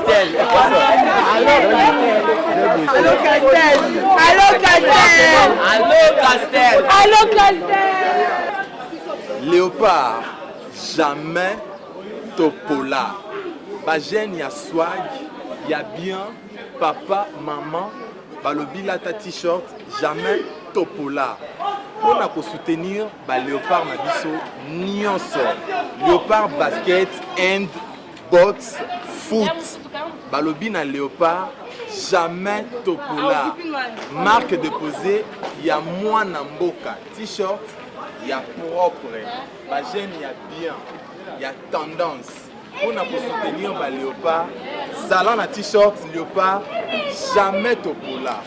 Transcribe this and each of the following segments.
Castel. Allô Castel. Allô Castel. Allô Castel. Allô Castel. Léopard, jamais Topola. Bagène, y'a swag, y'a bien, papa, maman, balobi la ta t-shirt, jamais Topola. On a pour soutenir Léopard Mabiso, Nyonso. Léopard basket, hand, box, foot. Balobi na Léopard, jamais Topola. Marque déposée, y'a moi Namboka. T-shirt, y'a propre. Bagène, y'a bien, y'a tendance. On a pour soutenir Léopard, salon à t-shirt Léopard, jamais Topola.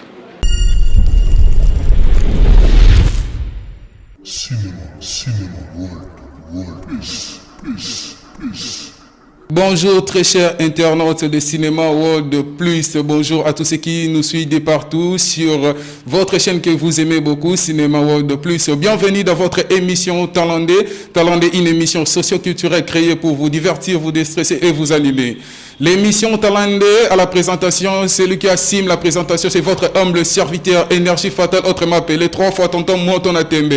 Cinéma World, peace. Bonjour très chers internautes de Cinéma World Plus, bonjour à tous ceux qui nous suivent de partout sur votre chaîne que vous aimez beaucoup, Cinéma World Plus. Bienvenue dans votre émission Talandé, une émission socio-culturelle créée pour vous divertir, vous déstresser et vous animer. L'émission Talandé à la présentation, celui qui assume la présentation, c'est votre humble serviteur Énergie Fatale, autrement appelé 3 fois Tonton Moton Atembe.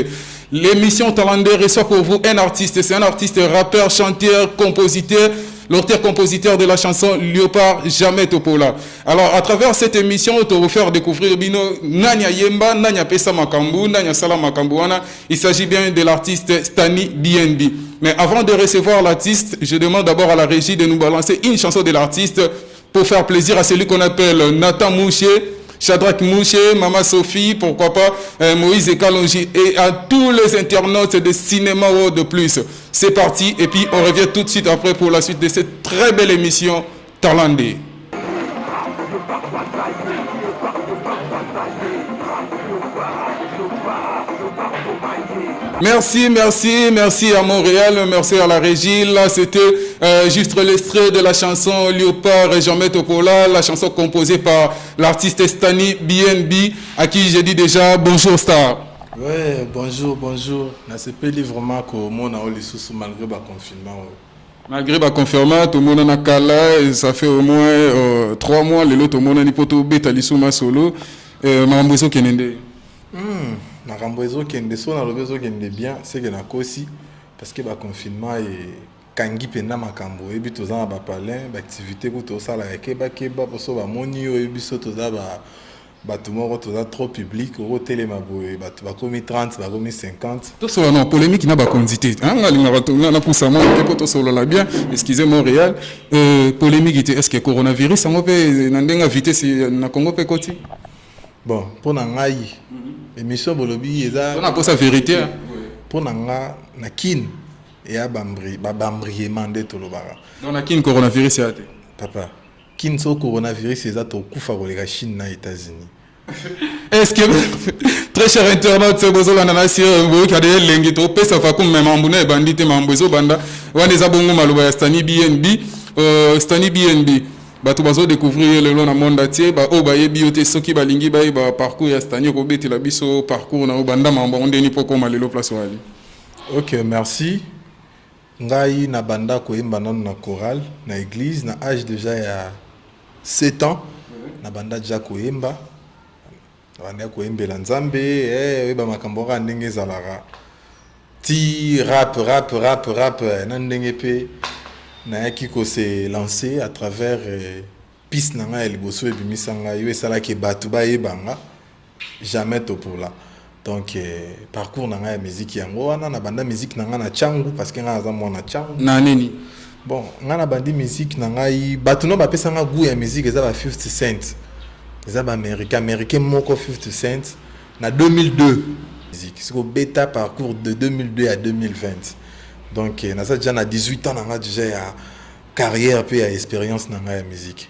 L'émission Talandé reçoit pour vous un artiste, c'est un artiste rappeur, chanteur, compositeur, l'auteur-compositeur de la chanson Léopard, jamais Topola. Alors, à travers cette émission, on va vous faire découvrir Bino Nanya Yemba, Nanya Pesa Makambu, Nanya Sala Makambuana. Il s'agit bien de l'artiste Stani BNB. Mais avant de recevoir l'artiste, je demande d'abord à la régie de nous balancer une chanson de l'artiste pour faire plaisir à celui qu'on appelle Nathan Mouché, Shadrach Mouché, Mama Sophie, pourquoi pas Moïse Kalonji et à tous les internautes de Cinéma World Plus. C'est parti et puis on revient tout de suite après pour la suite de cette très belle émission Talandé. Merci à Montréal, merci à la régie. Là, c'était juste l'extrait de la chanson Léopard, jamais Topola, la chanson composée par l'artiste Stani BNB, à qui j'ai dit déjà bonjour Star. Ouais, bonjour. Nasepeli vraiment que mon a eu sous malgré le confinement. Malgré le confinement, tout le monde en a calé, ça fait au moins 3 mois, les autres, tout le monde a dit poto beta lisuma solo. Mambozo Kenende. Makambo ezokende so na lobezo kende bien c'est que na kosi parce que ba confinement et kangi pena makambo et bi toza ba palin ba activité ko to sala keba poso ba moni o biso toza ba tumoro toza trop public au telema boye ba komi 30 ba komi 50 to so non polémique na ba condité nga linga ba na pousa mo ke poto solo la bien excusez Montréal polémique est-ce que coronavirus ngo pe na ndenga vitesse na Congo pe koti bon pour na ngai émission bolobi eza on a pour sa vérité pour nanga na kin et a bambriement de tolobara donc na kin coronavirus ya te papa kin so coronavirus eza to kufa ko les Chine na États-Unis est-ce que très cher internaute c'est bozo la na si vous qui a des lengi to pesa fa comme même ambuna bandite mambozo banda wana za bongo maluba ya Stani BNB bato bazo découvrir le long na monde atier ba o ba yebi yote soki balingi ba ba parcours ya Stani ko beti la biso parcours na banda mamba ondeni poko malelo place wali. OK, merci. Ngai na banda ko yemba na chorale na église na âge déjà ya 7 ans na banda déjà ko yemba banda ko yembela nzambe ba makambo ka ndenge zalara ti rap na ndenge pe na qui s'est lancé à travers piste nanga el bosso et bimisanga yo sala ke batu ba yebanga jamais Topola donc parcours nanga musique yango wana na banda musique nanga na changu parce que nga za mwana changu na nini bon nga na bandi musique nanga yi batu no ba pesanga goût ya musique eza ba 50 Cent eza ba américain moko 50 Cent na 2002 musique c'est au bêta parcours de 2002 à 2020. Donc, on a déjà 18 ans, on a déjà carrière et expérience dans la musique.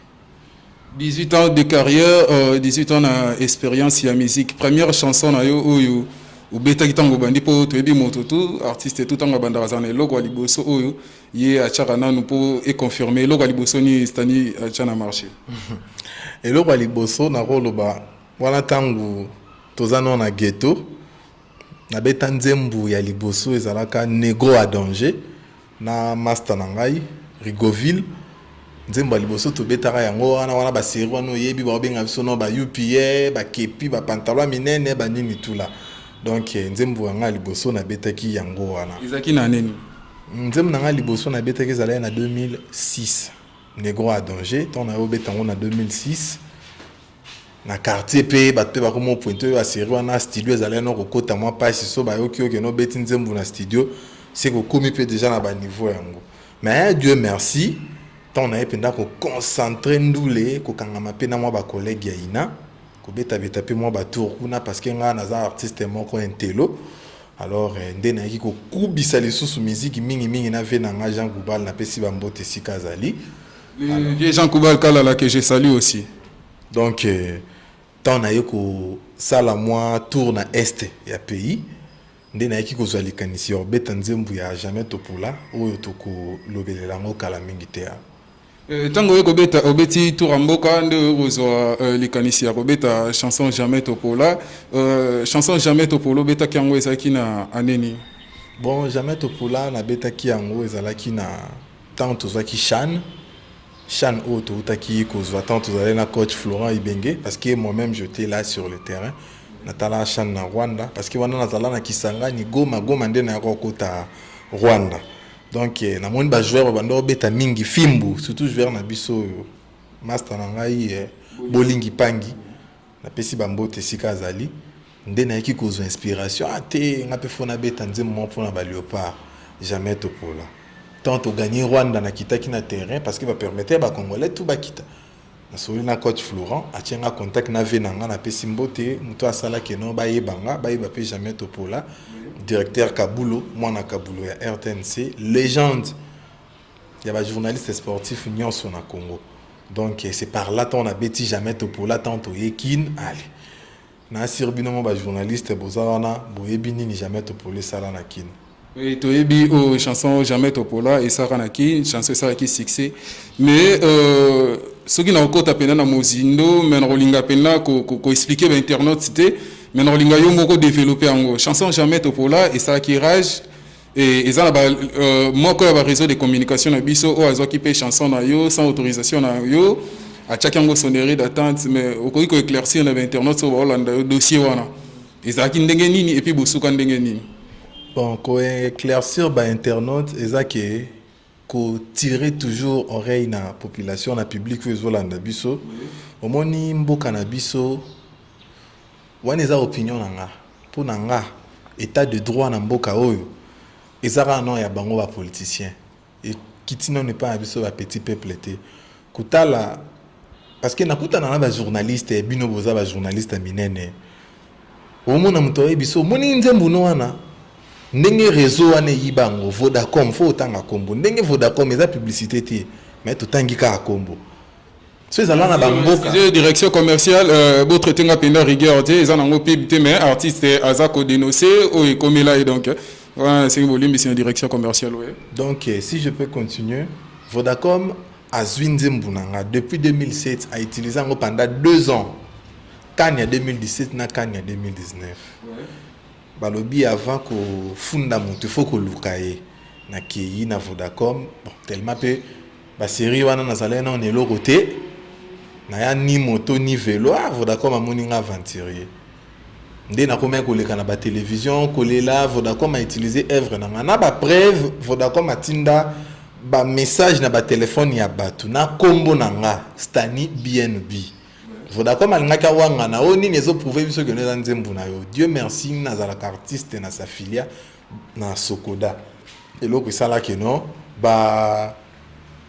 18 ans de carrière, 18 ans d'expérience dans la musique. Première chanson, ou beta kitango bandi po toyebi mototu artiste tout en banda bazana logo aliboso oyo ye achakana nous pour et confirmer logo aliboso ni Stani achana marché. Et logo aliboso na roloba wana tangu tozana na ghetto. Na beta nzembu ya liboso ezalaka Negro à danger na master nangai Rigoville nzembo ya liboso tobetaka yango wana basérie wana oyebi baobenga biso no UPA bakepi bapantalon minene banini tula. Donc nzembo yanga liboso nabetaki yango wana ezaki na nini nzembo nanga liboso nabetaki ezalaki na 2006 Negro à danger ton ayobeta yango na 2006 na quartier pe bato pe bakomo pointe ya série wana studio ezalaki no kokota mwa pasi so bayoki oke no beti nzembo na studio c'est kokomi pe déjà na baniveau yango mais Dieu merci ton aye penda ko concentrer ndule ko kangama pe na mwa ba collègue ya ina ko beta pe mwa ba tour kuna parce que nga naza artiste moko intelo alors nde na yiki ko kubisa lisusu musique mingi na ve na nga Jean Goubal na pesi ba mbote sikazali vieux Jean Goubal Kalala que je salue aussi. Donc tant na yeko sala moi tour na est ya pays nde na yiki ko zali kanisi beta nzembu ya jamais topula oyo toko lobelela ngo kala mingi te. Tango yeko beta obeti tour mboka nde kozwa likanisi ya kobeta chanson jamais topola chanson jamais topolo beta kyango ezaki na aneni. Bon jamais topula na beta kyango ezalaki na tant tozaki Chan Auto Taki kozwa tant tozalaki na coach Florent Ibenge parce que moi-même j'étais là sur le terrain natala Chan na Rwanda parce que wana nazala na Kisangani Goma nde na kota Rwanda. Donc na moni ba joueur bando beta mingi fimbu surtout joueur na biso master na ngai bolingi pangi na pesi bambote sika azali nde na yaki kozwa inspiration ate ngape fona beta nzembo mpona ba Léopard jamais topola tant au gagner Rwanda na kitaki na terrain parce que va permettre ba congolais tout ba kita na soli na coach Florent atienga contact na venanga na pesi mbote muto asala keno ba yebanga ba yeba pe jamais topola directeur Kabulo mwana Kabulo ya RTNC légende ya ba journaliste sportif nyonso na Congo. Donc c'est par là on a bêti jamais topola tant to yekin allez na sirbino mo ba journaliste bozana boyebi ni jamais topolé sala na kin. Et toyebi o chanson jamais topola et Sarah Naki chanson ça qui succès mais ce qui n'a encore pena na mozindo mais rolinga pena ko expliquer ba internaute c'était mais rolinga yo moko développer en chanson jamais topola et ça qui rage et ça ba moko ya ba réseau de communication na biso o azo ki pe chanson na yo sans autorisation na yo a chakango sonnerie d'attente mais au ko éclaircir na ba internaute so ba Hollande dossier wana et ça qui ndenge nini et puis bosuka ndenge nini. Bon, pour éclaircir les internautes, c'est que tirer toujours oreille na population, na public Zolanda biso. Au moins ni mboka na biso, wana eza opinion nanga. Pour nanga état de droit na mboka oyo. Ezara non ya bango ba politicien. Et kitino n'est pas biso ba petit peuple té. Kutala parce que nakuta na ba journaliste bino boza ba journaliste minene. Au moins na mutoye biso moni nzembu no wana. Ndenge réseau ane yibango Vodacom fo tanga kombo ndenge Vodacom eza publicité te mais to tangika kombo so ezala na bamboka direction commerciale bo traiter nga penda rigueur te eza nango pib mais artiste azako dénoncer o ekomela et donc c'est volume c'est une direction commerciale ouais. Donc si je peux continuer Vodacom a Zwinzembu nanga depuis 2007 a utilisé ngo pendant 2 ans Kanya 2017 na Kanya 2019 ouais. Balobi avant que funda monte faut que lukaye na ki na Vodacom bon tellement peu ba série wana na zalena on est le côté na ya ni moto ni vélo Vodacom a moninga aventurier ndé na combien ko leka na ba télévision ko lela Vodacom a utilisé œuvre na ba preuve Vodacom a tinda ba message na ba téléphone ya batu na kombo nanga Stani BNB Vodacom alingaka wanga na oni nezo prouver biso que neza nzembu na yo Dieu merci nazala artiste na sa filia na Sokoda et loko sala que non ba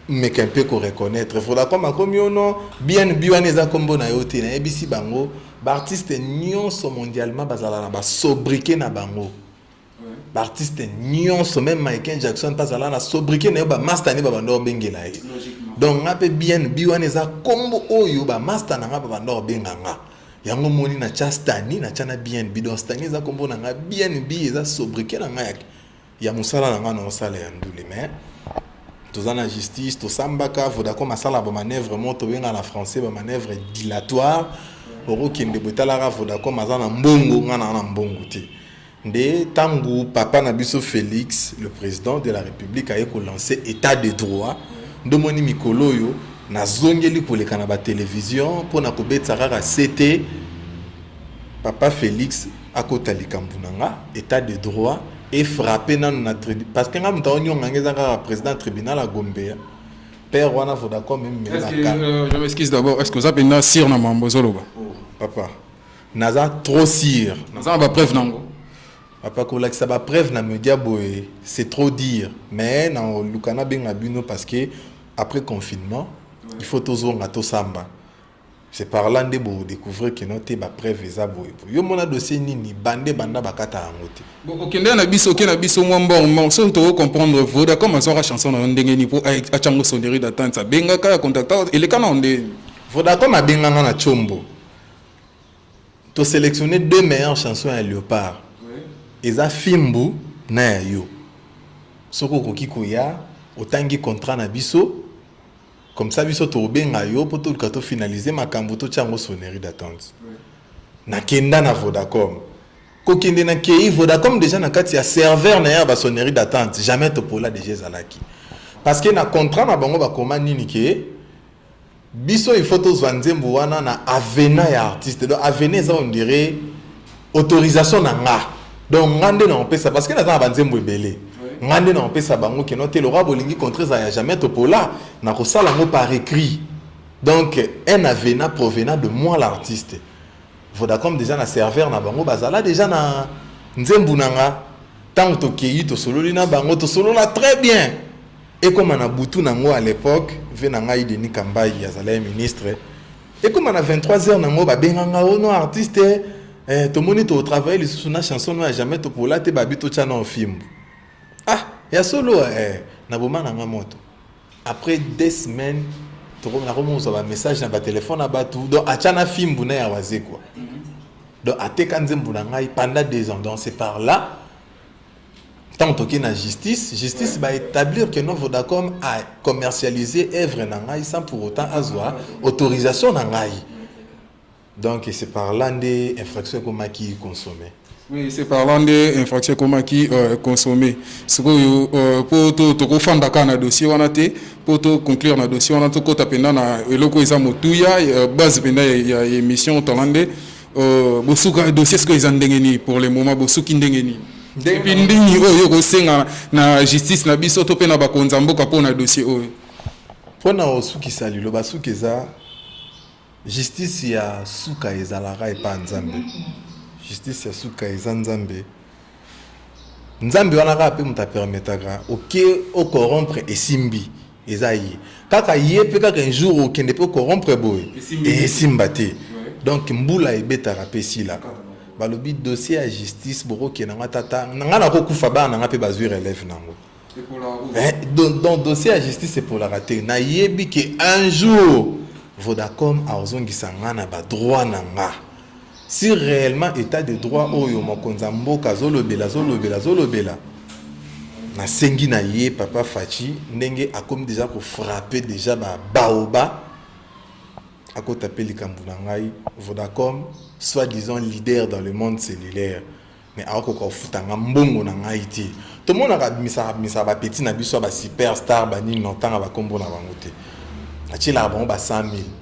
mais qu'un peu ko reconnaître Vodacom akomi ono bien biwaneza kombo na yo te na ebisi bango ba artiste nyonso mondialement bazala na ba sobriquet na bango ba artiste nyonso même Michael Jackson bazala na sobriquet na yo ba master ni ba bando bengela ye donc ngape bien biwaneza kombo oyo ba master na ngaba bando benganga yango moni na chastani na chana bien bidon stani za kombo na nga bien bi eza sobriquet na nga ya musala na nga no sala ya ndule mais tozana justice to sambaka Vodacom asala ba manœuvre moto benga na français ba manœuvre dilatoire oro kende botala Vodacom azana mbongo ngana na mbongo te nde tangu papa na biso Félix le président de la République a lancé état de droit ndomoni mikolo yo na zongeli koleka na ba télévision pour na kobetsa kaka CT papa Félix akota likambo nanga état de droit et frappé na parce que nga mta onyo ngangeza kaka président tribunal à Gombe père wana Vodacom même je m'excuse d'abord, est-ce que vous avez une sire na mambo zoloba papa naza trop sire naza ba preuve nango papa kolakisa ba preuve na media boy c'est trop dire mais na lukana benga bino parce que après confinement il faut toujours ngato samba c'est par là que vous découvrez que notre ba preuve eza boy yo mona dossier nini bande banda bakata angote bon okende na biso ke na biso mwa mbongo so to comprendre voda comme azora chanson na ndenge ni pour a chango sonnerie d'attente ça benga ka contacta et le kana onde voda comme a benga na chombo to sélectionner deux meilleures chansons à Léopard eza Fimbu na yo soko koki koya otangi contrat na biso comme ça biso to benga yo pour tout le finaliser makambo to chango sonnerie d'attente na kenda na Vodacom ko kende na kei Vodacom déjà na kati ya serveur na ya ba sonnerie d'attente jamais to pola déjà zalaki parce que na contrat na bango ba koma nini ke biso il faut to zwanzembo wana na avena ya artiste donc avena ça on dirait autorisation na nga donc ngande na opesa parce que na za banzembo ebele ngande na opesa bango ke noté le roi bolingi contre ça ya jamais to pola na ko sala ngo par écrit donc un avena provenant de moi l'artiste Vodacom déjà na serveur na bango bazala déjà na nzembu nanga tant to keyi to sololi na bango to solola très bien et comme on a boutou nango à l'époque venanga Ideni Kambai yazala ministre et comme on a 23h nango ba benganga ono artiste to moni to travailler les sous na chanson no jamais to pola te babi to tchana en film ah ya solo na boma nanga moto après 2 semaines to na remonzo ba message na ba téléphone na batu donc achana film buna ya waze quoi donc ateka nzembu na ngai pendant 2 ans donc c'est par là tant que na justice va établir que non Vodacom a commercialisé œuvre na ngai sans pour autant avoir autorisation na ngai donc c'est par là des infractions comme qui consommé. Oui, c'est parlant des infractions comme qui consommé. Ce que pour tout fanda kana dossier wana te pour tout conclure na dossier wana to kota penda na eloko eza motuya base penda ya émission tolande bosuka dossier ce que ils ndengeni pour le moment bosuki ndengeni. Et puis ndingi oyo ko senga na justice na biso to pena bakonza mboka pona dossier oyo. Pona osuki salilo basuki za justice ya suka ezalaka epa nzambe. Justice ya suka eza nzambe. Nzambe wana ka pe muta permetaka oké o corrompre esimbi ezayi. Kaka yepe kaka un jour okende pe corrompre boy et simbate. Donc mbula ebetaka pe sila. Balobi dossier à justice boro ke nanga tata nanga na ko kufa ba nanga pe bazui relève nango. Donc dossier à justice c'est pour la rater. Na yebi que un jour Vodacom a ozongisa ngana ba droit nanga. Si réellement état de droit oyo mokonza mboka zolobela na sengi na ye papa Fachi ndenge akomi déjà ko frapper déjà ba baoba ako taper likambu na ngai Vodacom soi-disant leader dans le monde cellulaire mais ako ko futanga mbongo na ngai ti to mona ka misa ba petit na biso ba superstar ba nini notanga ba kombo na bango te achila bon ba 100,000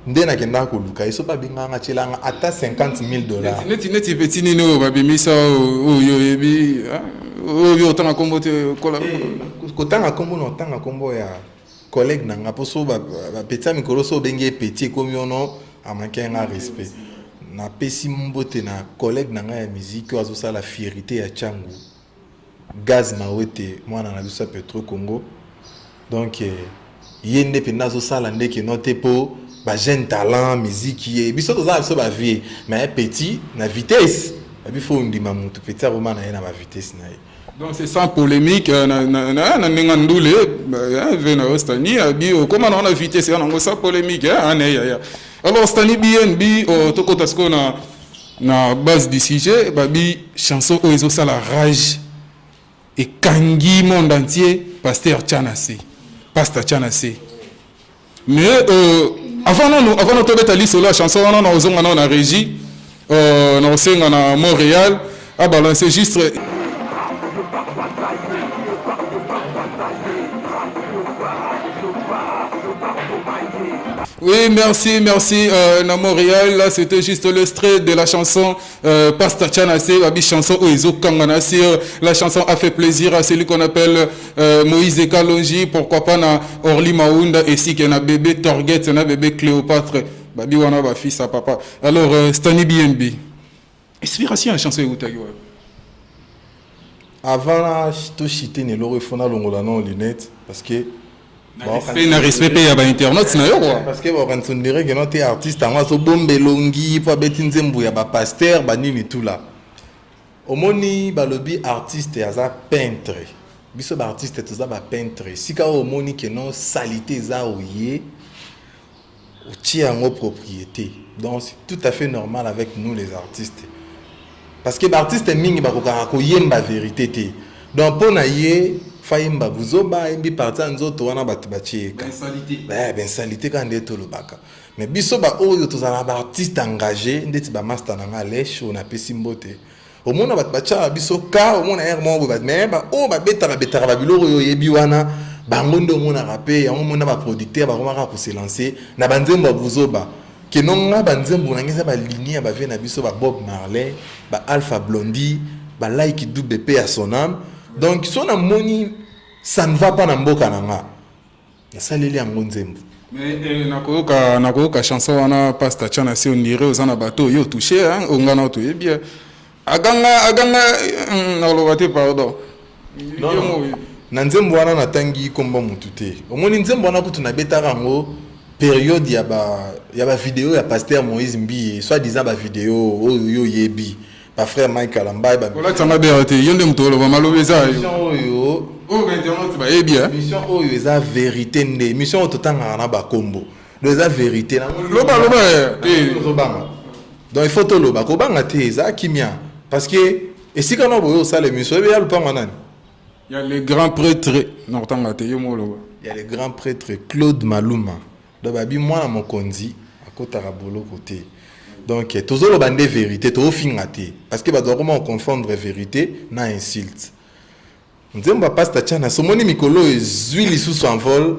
ndena kenda ko luka iso ba binganga chilanga ata $50,000 neti petit nino ba bimisa oyo yebi oyo tanga kombo te kola ko tanga kombo no tanga kombo ya collègue nanga poso ba petit mikolo so benge petit comme yono amanke nga respect na pesi mbote na collègue nanga ya musique ozo sala fierté ya Changu Gaz Mawete mwana na biso Petro Congo donc yende pe nazo sala ndeke noté po ba jeune talent musique ye biso to za biso ba vie mais petit na vitesse abi fo ndima mutu petit roman na ba vitesse na ye. Donc c'est sans polémique na ndule vena ostani abi comment on a vitesse on a sans polémique alors stani BNB to kota sko na base du sujet babi chanson oizo ça la rage et kangi monde entier pasteur Tchanase mais avant notre bétali sur la chanson on a ozonga na régie na osenga na Montréal a balancer juste Oui, merci. Na Montréal, là, c'était juste l'extrait de la chanson Pasta Chanase, la chanson Oizo Kangana. La chanson a fait plaisir à celui qu'on appelle Moïse Kalonji, pourquoi pas na Orly Maounda, et si qu'il y a un bébé Torget, un bébé Cléopâtre, babi wana ba fils à papa. Alors, Stani BNB, inspiration à chanson Outagi. Avant, tout chité ne l'aurait fait dans l'ongolano lunettes parce que na respect ya ba internautes na yo quoi. Parce que on dirait que notre artiste en so bombe longi pour beti nzembo ya ba pasteur ba nini tout là. Omoni ba lobby artiste ya za peintre. Biso ba artiste to za ba peintre. Sika omoni que non salité za oye ou tia en propriété. Donc c'est tout à fait normal avec nous les artistes. Parce que l'artiste mingi ba ko yemba vérité té. Donc pour na yé fayemba buzoba embi parta nzoto wana batu bachieka. Ben salité quand ndeto lobaka. Mais biso ba oyo to za ba artiste engagé ndeti ba master na ngalesh on a pesi mbote. Au mona batu bacha biso ka au mona er mo ba mais ba o ba betara ba biloko yo yebi wana bango ndo mona rapé yango mona ba producteur ba komaka ko se lancer na banzembo buzoba. Que non nga banzembo na ngeza ba ligne ba vient na biso ba Bob Marley, ba Alpha Blondy, ba Like Dubé à son âme. Donc son amoni ça ne va pas na mboka na nga. Ya saleli yango nzembo. Mais nakoyoka chanson wana Pasta Chanase onire ozana bato yo touché hein ongana to bien. Aganga na lobate pardon. Non. Na nzembo wana natangi komba mutu te. Omoni nzembo wana kutu na betaka ngo période ya ba vidéo ya pasteur Moïse Mbiye soit-disant ba vidéo oyo yebi ba frère Mike Alamba ba ola tsanga berate yonde mutolo ba malobeza yo oyo ba internet ba yebi hein mission oyo eza vérité nde mission totanga na ba kombo do eza vérité na loba donc il faut to loba ko banga te eza kimia parce que esika no boyo sala mission be ya lupanga nani il y a le grand prêtre notanga te yo moloba il y a le grand prêtre Claude Maluma. Donc babi moi na mokonzi akotaka bolo côté. Donc tozolo bande vérité to fingate parce que ba doit comment confondre vérité na insulte. Nzemba Pasta Chana somoni mikolo ezui lisusu en vol.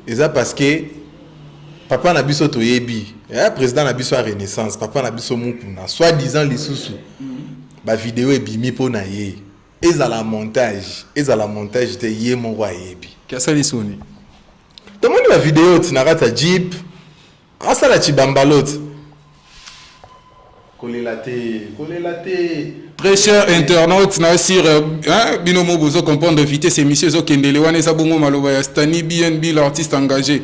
Eza parce que papa na biso to yebi, président na biso a Renaissance, papa na biso mukuna, soi-disant lisusu. Ba vidéo ebimi po na ye. Ezala montage te ye mo wa yebi. Kasa lisoni. Tout le monde la vidéo, tu n'as pas Jeep. Ah, ça la chibambalote. Coller la thé. Très cher internaute, na sur binomo bozo comprendre vitesse émission zo kendele wana eza bongo maloba ya Stani BNB l'artiste engagé.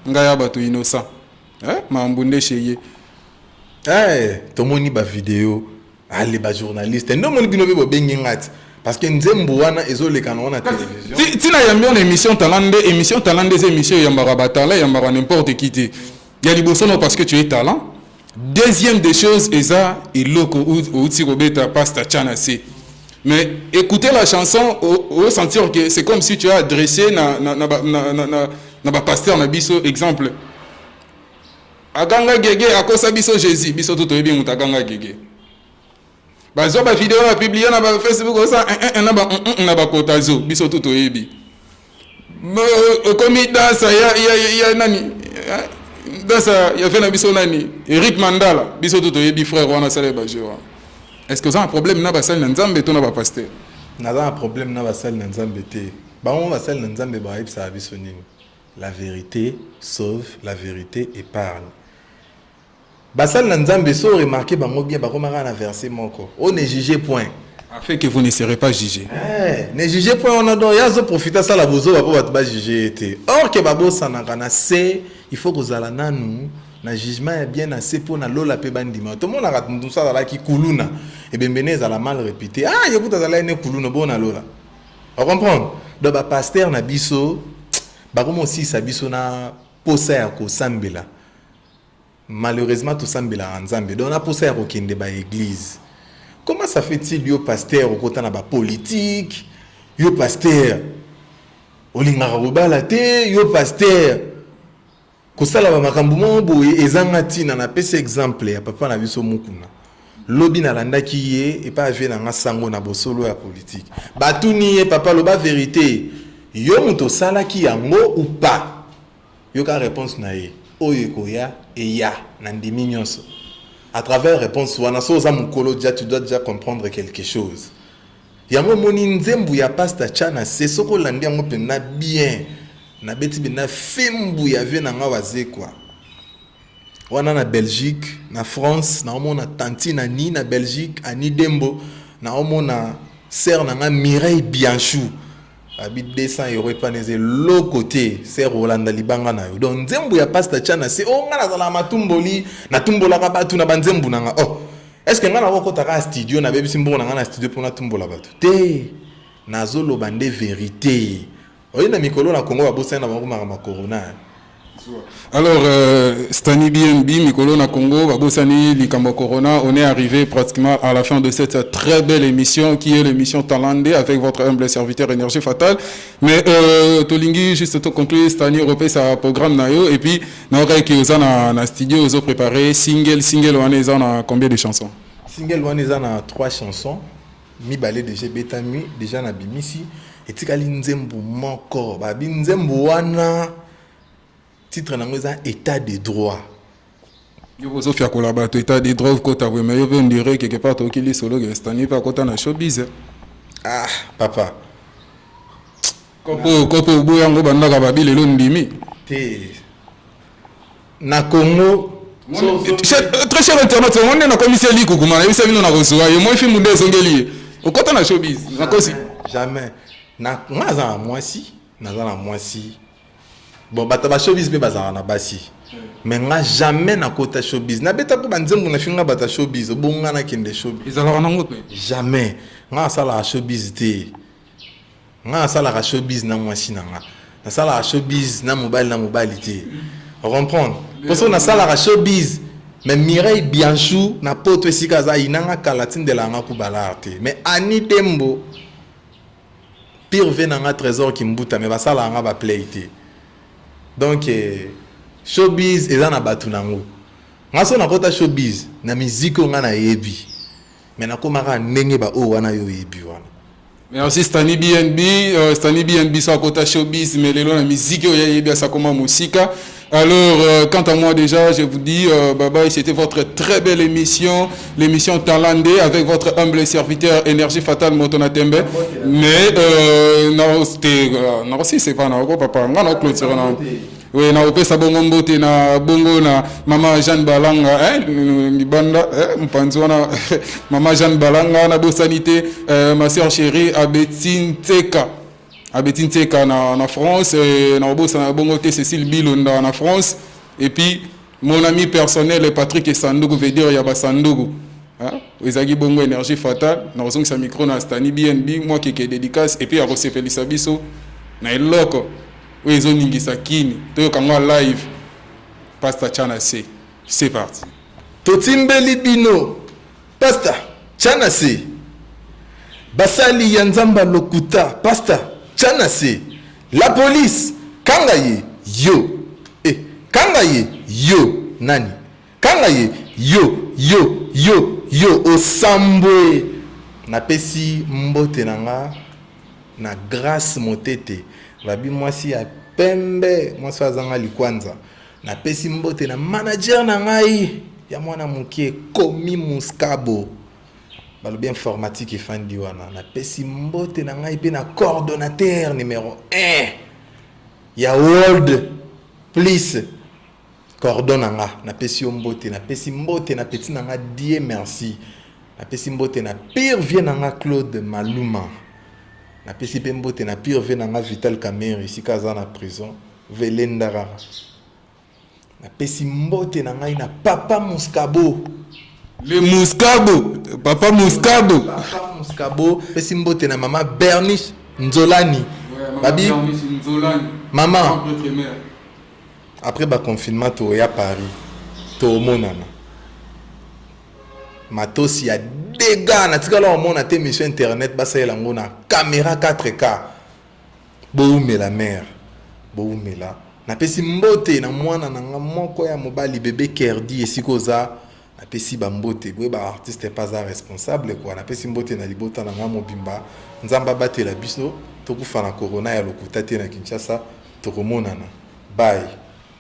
Ngaya bato innocent. Mambunde cheye. Tout le monde ba vidéo. Allez ba journaliste. Non mon binobe bo bengi ngati. Parce que nzembo wana ezoleka na télévision. Tina yambi on émission talent des émissions yambara batala yambara n'importe qui te. Ya liboso no parce que tu es talent. Deuxième des choses eza iloko ou tirobeta Pasta Chanase. Mais écoutez la chanson au sentir que c'est comme si tu as adressé na pasteur na biso exemple. Aganga gege akosa biso Jésus biso toto yebi mutaganga gege. Bazo ba vidéo na publier na ba Facebook ça na ba kotazo biso tout oyebi komi dansa ya nani dansa ya fait na biso nani Eric Mandala biso tout oyebi frère wana sala ba jeu. Est-ce que ça un problème na ba sala na nzambe to na ba pasteur na un problème na ba sala na nzambe te ba on ba sala na nzambe ba yeb sa biso nini la vérité sauve, la vérité épargne. Basal Nanzambe so remarqué bango bien bakomara na verset moko. On ne jugez point. Afin que vous ne serez pas jugés. Ne jugez point on a donc yazo profiter ça la bozo ba ba juger été. Or que babo sanangana c'est il faut que zala nanu na jugement est bien assez pour na lola pe bandima. Tout le monde a raconté ça là qui kuluna et bembene za la mal répété. Ah yebuta za la ne kuluna bona lola. On comprend. Donc ba pasteur na biso bakomo aussi sa biso na posa ko sambela. Malheureusement tout sambela nzambe donc on a posé à kokende ba église. Comment ça fait-il yo pasteur au côté na ba politique, yo pasteur olinga robala te, yo pasteur ko sala ba makambo mo boye ezanga tina na pesa exemple ya papa na biso mukuna. Lobi na landa ki ye et pas vient na sango na bosolo ya politique. Batuni ye papa loba vérité. Yo muto sala ki yango ou pas. yoka réponse na ye oyo koya et ya nandimi nyonso. À travers réponse wana so za mukolo déjà tu dois déjà comprendre quelque chose. Yango moni nzembu ya pasta chana c'est soko landi yango pena bien na beti bina fembu ya vie na nga wazekwa. Wana na Belgique, na France, na omona tanti na ni na Belgique, ani Dembo, na omona sœur na nga Mireille Bianchou. Abi 200 € epaneze lo côté sœur Rolanda libanga na yo. Donc nzembu ya pasta chana c'est o nga na zala matumboli na tumbola ka batu na banzembu na nga. Oh, est-ce que nga na woko taka studio na bebi simbo na nga na studio pour na tumbola batu? Te nazolo bande vérité. Oye na mikolo na Congo babosa na bango ma corona. Alors, Stani BNB, Mikolo na Congo, Babosani, Likambo Corona, on est arrivé pratiquement à la fin de cette très belle émission qui est l'émission Talandé avec votre humble serviteur Énergie Fatale. Mais Tolingi, juste pour conclure, Stani repère sa programme nayo et puis Naoka qui est en studio, ils ont préparé single, on est en combien de chansons? Single on est en 3 chansons. Mi balé déjà Betami, déjà na Bimisi et tikali nzembu moko, babi nzembu wana. Titre nango za état de droit. Yo bozo fia collaborateur état de droit kota we mais yo veut dire quelque part to kili solo que Stani pa kota na showbiz. Ah papa. Kopo boyango bandaka babile lo ndimi. Te na Congo très cher internaute on est na commissaire likukuma na bisa bino na kosuwa yo moi fi munde zongeli. Okota na showbiz na kosi. Jamais. Na ngaza mwasi, naza na mwasi. Bon, bataba showbiz be bazara na basi. Mais nga jamais na kota showbiz. Na beta ko banzembu na finga bata showbiz, bonga na kende showbiz. Izala na ngope. Jamais. Nga sala showbiz te. Nga sala showbiz na mwasi na nga. Na sala showbiz na mobile te. Comprendre? Parce que na sala showbiz, mais Mireille Bianchou na poto esika za inanga kalatine de la nga ku balarte. Mais Ani Dembo pire venanga trésor qui mbuta mais basala nga ba play te. Donc showbiz eza na batu nango. Ngaso na kota showbiz na musique nga na yebi. Mais na komaka ndenge ba o wana yo yebi wana. Merci Stani BNB, Stani BNB sur kota showbiz mais lelo na musique yo yebi ça comme musika. Alors quant à moi déjà, je vous dis bye bye, c'était votre très belle émission, l'émission Talandé avec votre humble serviteur Énergie Fatale Motonatembe. Mais non aussi c'est pas na papa, on a clôturé na. Oui, na opesa bongo mbote na bongo na mama Jeanne Balanga libanda mpanzona mama Jeanne Balanga na bosanité ma sœur chérie Abetine Teka na France na bosa bongo te Cécile Bilonda na France et puis mon ami personnel Patrick Sandougou veut dire Yaba Sandougou hein ezaki bongo Énergie Fatale na ozongisa micro na Stani BNB moi qui dédicace et puis a receveli biso na eloko oui, ils ont dit ça kini. Donc, quand on live, Pasta Chana c'est parti. Totimbeli bino, Pasta Chana Basali Yanzamba Lokuta, Pasta Chana La police, Kangaye, yo. Kangaye, yo. Nani? Kangaye, yo. Osambwe. Na pesi mbote nanga, na grâce motete. Babi mwasi ya pembe mwasi azanga likwanza na pesi mbote na manager na ngai ya mwana mukie Komi Muskabo balobi informatique efandi wana na pesi mbote na ngai pe na coordonnateur numéro 1 ya World Police coordonnanga na pesi mbote na pesi mbote na petit na nga die merci na pesi mbote na pire vient na nga Claude Maluma na pesi pembote na pire venanga Vital Kamer ici kaza na prison Velendara na pesi mbote na ngai na Papa Muskabo le Papa Muskabo pesi mbote na mama Bernice Nzolani babi maman après ba confinement to ya Paris to monana matosi ya dégâts na tikala o mona te mission internet basa elango na caméra 4K boumela mère boumela na pesi mbote na mwana na moko ya mobali bébé Kerdi esikoza na pesi ba mbote boye ba artiste pas responsable quoi na pesi mbote na libota na nga mobimba nzamba batela biso to kufa na corona ya lokuta te na Kinshasa to komonana bye.